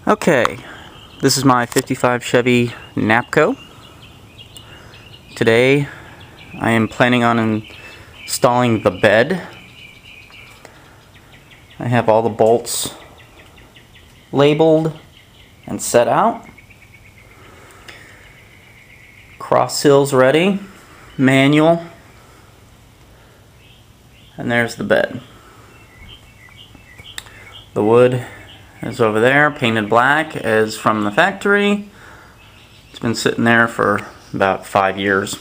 Okay, this is my 55 Chevy Napco. Today I am planning on installing the bed. I have all the bolts labeled and set out. Cross seals ready, manual, and there's the bed. The wood is over there, painted black as from the factory. It's been sitting there for about 5 years.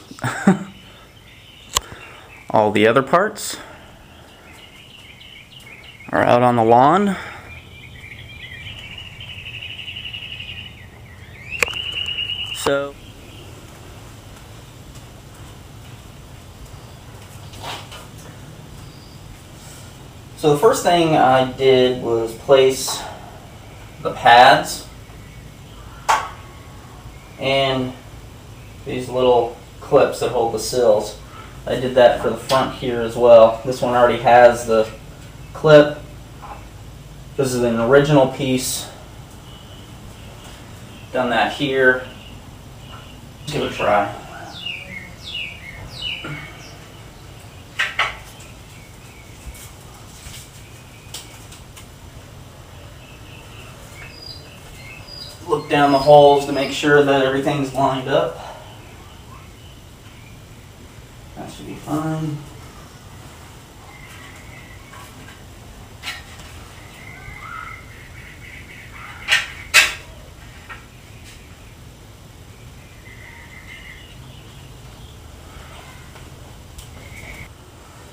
All the other parts are out on the lawn. So the first thing I did was place the pads and these little clips that hold the sills. I did that for the front here as well. This one already has the clip. This is an original piece. Done that here. Let's give it a try. Look down the holes to make sure that everything's lined up. That should be fine.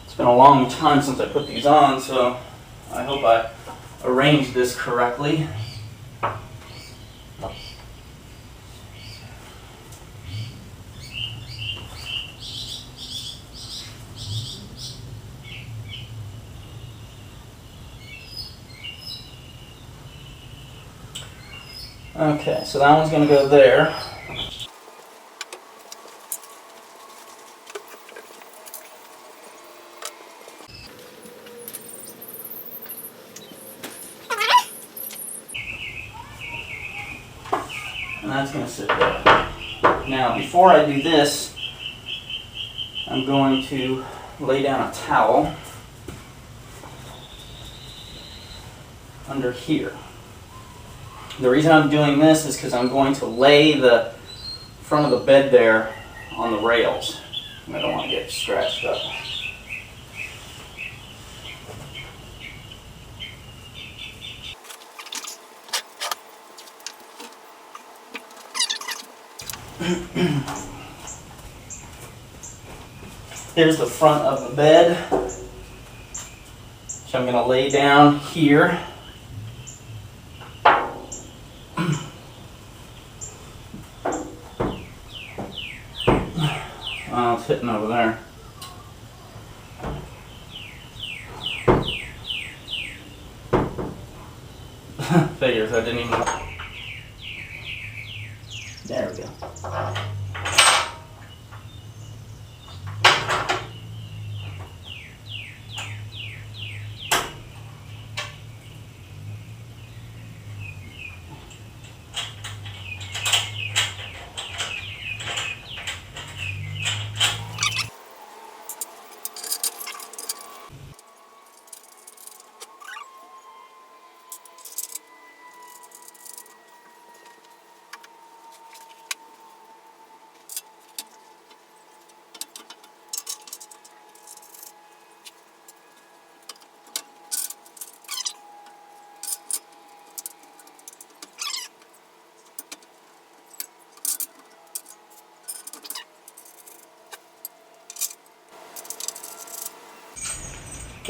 It's been a long time since I put these on, so I hope I arranged this correctly. Okay, so that one's going to go there. And that's going to sit there. Now, before I do this, I'm going to lay down a towel under here. The reason I'm doing this is because I'm going to lay the front of the bed there on the rails. I don't want to get scratched up. Here's the front of the bed, which I'm going to lay down here. Oh, it's hitting over there. Figures, I didn't even... There we go.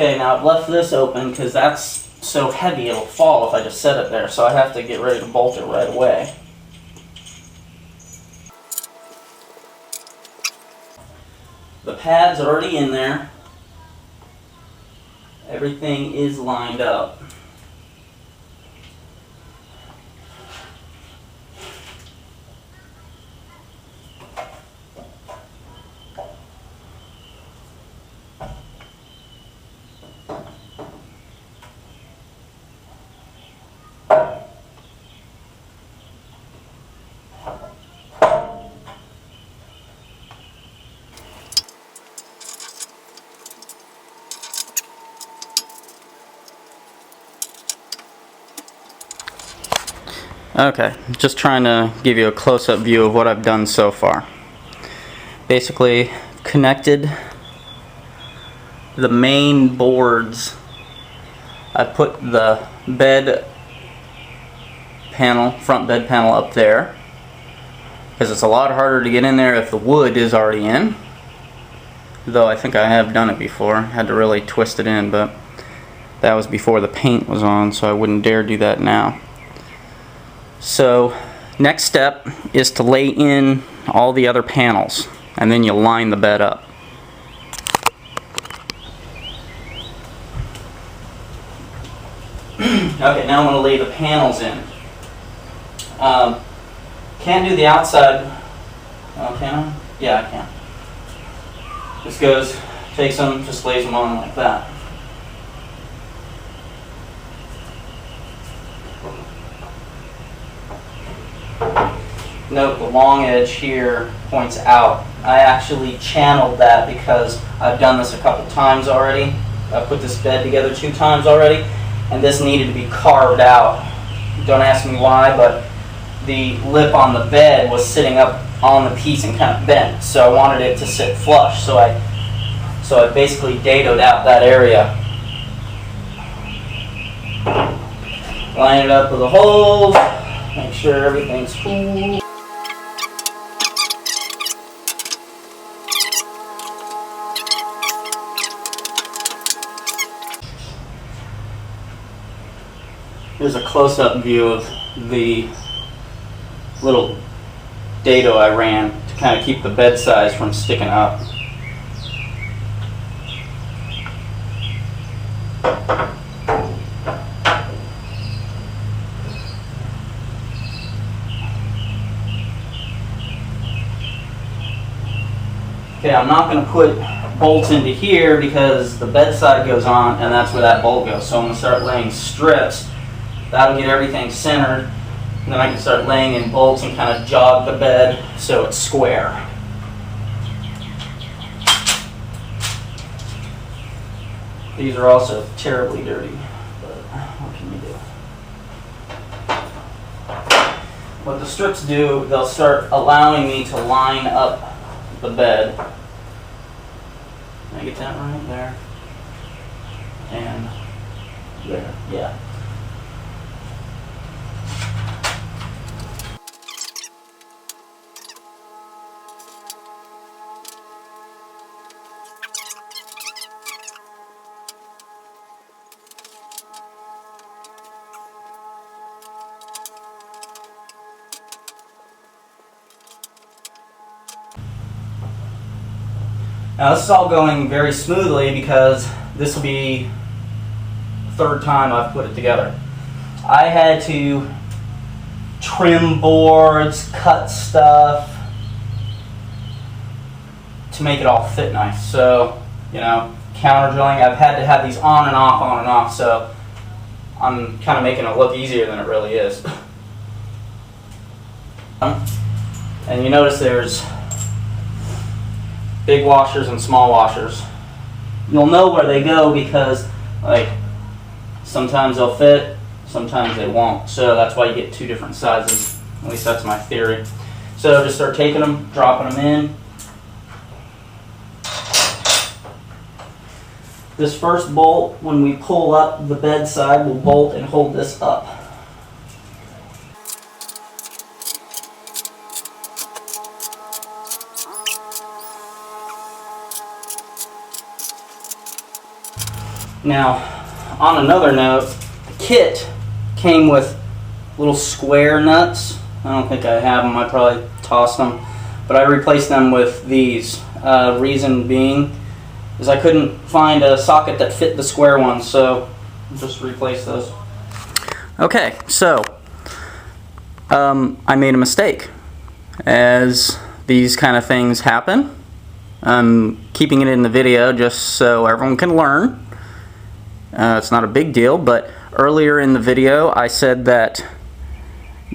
Okay, now I've left this open because that's so heavy it'll fall if I just set it there, so I have to get ready to bolt it right away. The pad's already in there. Everything is lined up. Okay, just trying to give you a close-up view of what I've done so far. Basically, connected the main boards. I put the bed panel, front bed panel up there, because it's a lot harder to get in there if the wood is already in. Though I think I have done it before. Had to really twist it in, but that was before the paint was on, so I wouldn't dare do that now. So next step is to lay in all the other panels, and then you line the bed up. Okay, now I'm going to lay the panels in. Can't do the outside. Oh, can I? Yeah, I can. Just goes, takes them, just lays them on like that. Note the long edge here points out. I actually channeled that because I've done this a couple times already. I put this bed together 2 times already, and this needed to be carved out. Don't ask me why, but the lip on the bed was sitting up on the piece and kind of bent, so I wanted it to sit flush. So I basically dadoed out that area. Line it up with a hole. Make sure everything's cool. Here's a close-up view of the little dado I ran to kind of keep the bed size from sticking up. Okay, I'm not going to put bolts into here because the bed side goes on and that's where that bolt goes. So I'm going to start laying strips. That'll get everything centered. And then I can start laying in bolts and kind of jog the bed so it's square. These are also terribly dirty, but what can you do? What the strips do, they'll start allowing me to line up the bed. Can I get that right there? And there, yeah. Now this is all going very smoothly because this will be the 3rd time I've put it together. I had to trim boards, cut stuff to make it all fit nice. So, you know, counter drilling, I've had to have these on and off, so I'm kind of making it look easier than it really is. And you notice there's big washers and small washers. You'll know where they go because, like, sometimes they'll fit, sometimes they won't. So that's why you get 2 different sizes. At least that's my theory. So just start taking them, dropping them in. This first bolt, when we pull up the bed side, will bolt and hold this up. Now, on another note, the kit came with little square nuts. I don't think I have them, I probably tossed them, but I replaced them with these. Reason being is I couldn't find a socket that fit the square ones, so just replace those. Okay, so I made a mistake. As these kind of things happen, I'm keeping it in the video just so everyone can learn. It's not a big deal, but earlier in the video I said that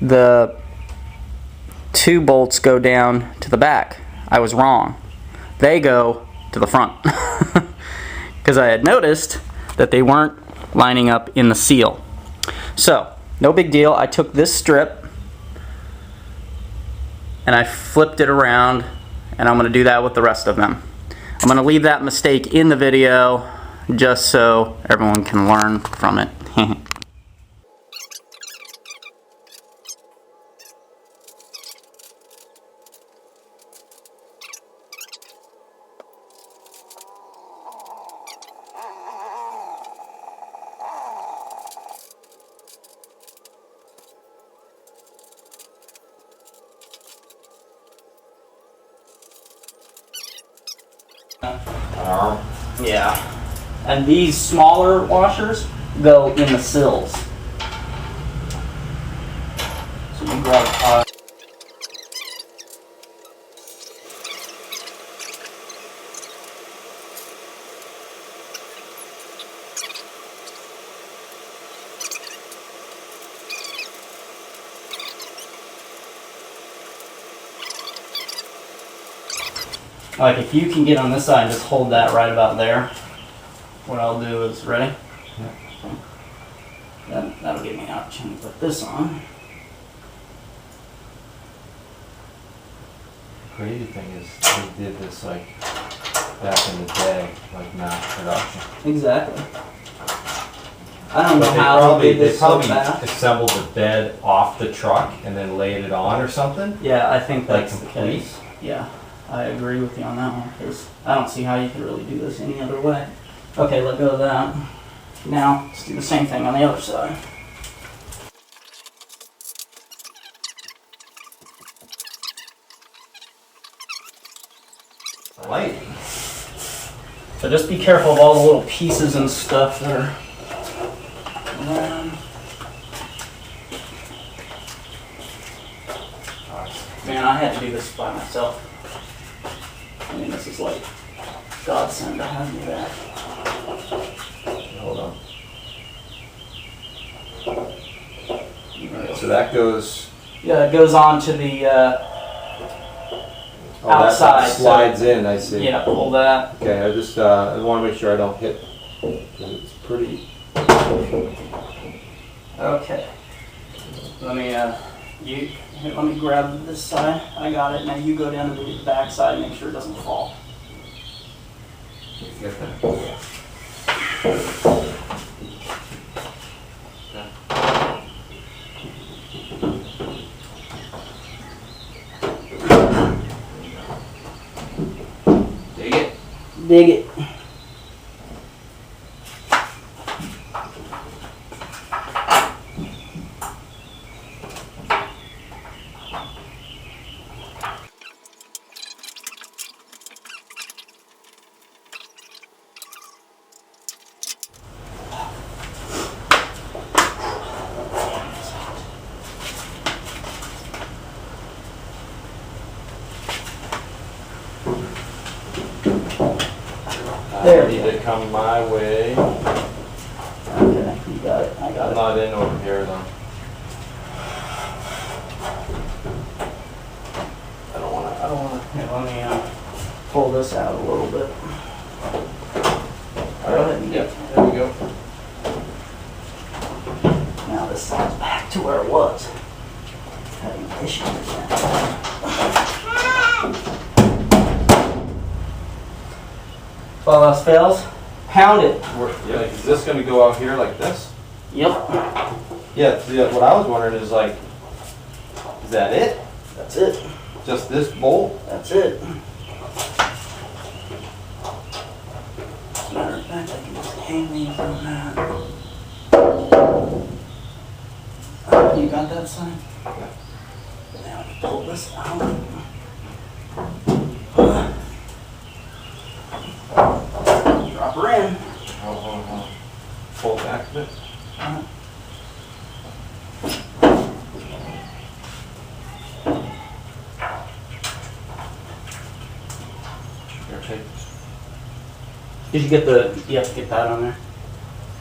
the 2 bolts go down to the back. I was wrong. They go to the front because I had noticed that they weren't lining up in the seal. So, no big deal. I took this strip and I flipped it around, and I'm going to do that with the rest of them. I'm going to leave that mistake in the video just so everyone can learn from it. Yeah, and these smaller washers go in the sills. So you grab like if you can get on this side, just hold that right about there. What I'll do is, ready? Yeah. That'll give me an opportunity to put this on. The crazy thing is they did this like back in the day, like mass production. Exactly. I don't know how they did this so fast. Assembled the bed off the truck and then laid it on or something. Yeah, I think that's like the case. Yeah, I agree with you on that one, because I don't see how you could really do this any other way. Okay, let go of that. Now, let's do the same thing on the other side. Light. So just be careful of all the little pieces and stuff that are around. Man, I had to do this by myself. I mean, this is like godsend to have me back. Hold on. So that goes. Yeah, it goes on to the outside. That slides in, I see. Yeah, pull that. Okay, I just I want to make sure I don't hit, because it's pretty. Okay. Let me grab this side. I got it. Now you go down to the back side and make sure it doesn't fall. Get that. Dig it. Dig it. There. Need to come my way. Okay, you got it. I got I'm it. not in over here though. I don't wanna. Here, let me pull this out a little bit. All right. Yep. There we go. Now this side's back to where it was. Having issues again. If all else fails, pound it. Yeah, like, is this gonna go out here like this? Yep. Yeah. What I was wondering is like, is that it? That's it. Just this bolt? That's it. As a matter of fact, I can just hang these on that. You got that side? Okay. Now I can pull this out. Drop her in. Pull back a bit. Here, take this. Did you get you have to get that on there?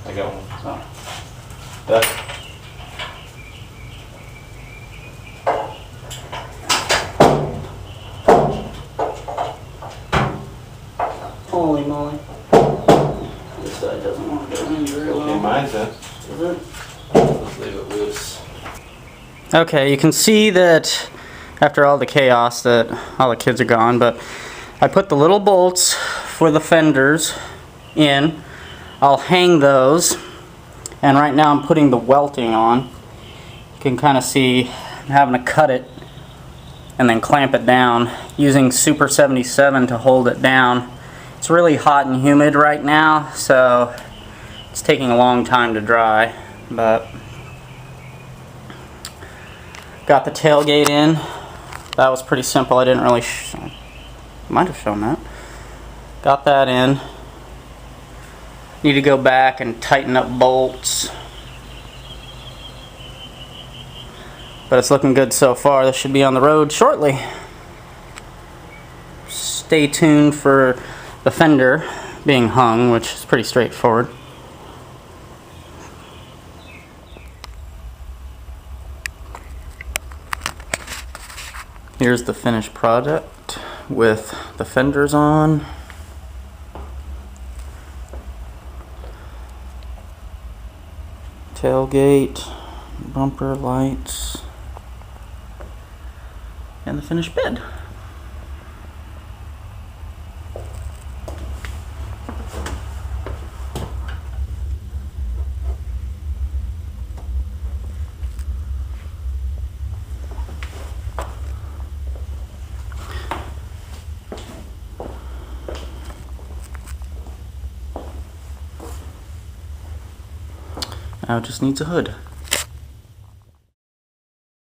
I got one. Oh. That. Holy moly. This side doesn't want to go in very well. Okay, mine's in. Is it? Let's leave it loose. Okay, you can see that after all the chaos that all the kids are gone, but I put the little bolts for the fenders in. I'll hang those, and right now I'm putting the welting on. You can kind of see I'm having to cut it and then clamp it down using Super 77 to hold it down. It's really hot and humid right now, so it's taking a long time to dry, but got the tailgate in. That was pretty simple. I didn't really might have shown that. Got that in. Need to go back and tighten up bolts, but it's looking good so far. This should be on the road shortly. Stay tuned for the fender being hung, which is pretty straightforward. Here's the finished product with the fenders on. Tailgate, bumper lights, and the finished bed. Now it just needs a hood.